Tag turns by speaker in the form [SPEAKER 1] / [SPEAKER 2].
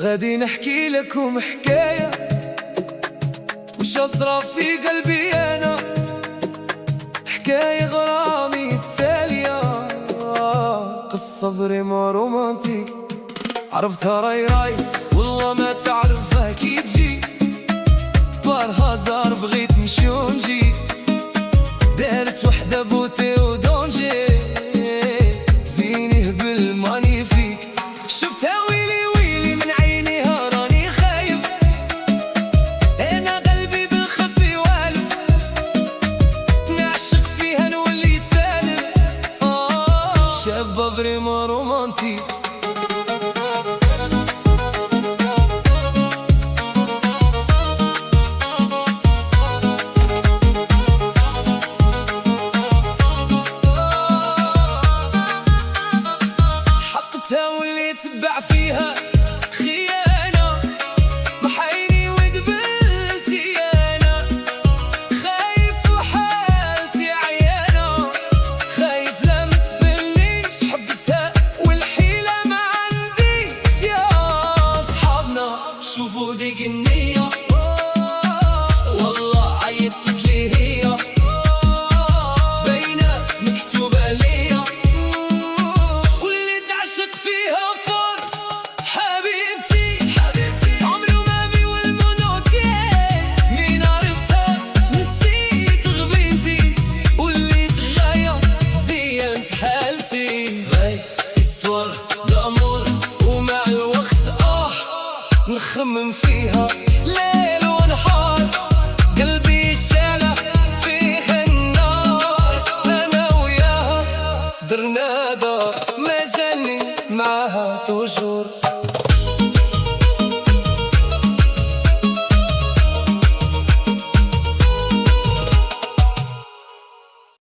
[SPEAKER 1] غادي نحكي لكم حكاية وش أصرى في قلبي أنا، حكاية غرامي التالية، قصة بريمة رومانتيك. عرفتها راي والله ما تعرفها كي تجي، بار هازار بغيت نمشي ونجي، دارت وحدة بوتي ودونجي زينيه بالمانيفيك. شفتها ويلي ويلي من عينيها راني خايف، انا قلبي بالخفي والف، نعشق فيها نولي ثالث. شابة فريمون رومانتيك. واللي تبع فيها خيانة، بحيني وقبلتي أنا، خايف وحالتي عيانة، خايف لا متقبلنيش، حبستها والحيلة ما عنديش. يا أصحابنا شوفوا ديك النية، والله عيطت لي هي، باينة مكتوبة ليا، فيها فور حبيبتي عمره ما بي والمنوتي، مين عرفتها نسيت غبيتي، واللي تغير زينت حالتي. غاي استوار الأمور ومع الوقت نخمم فيها ليل ونهار، قلبي شالة فيها النار، أنا وياها درنا دار، ما زالني معها توجور.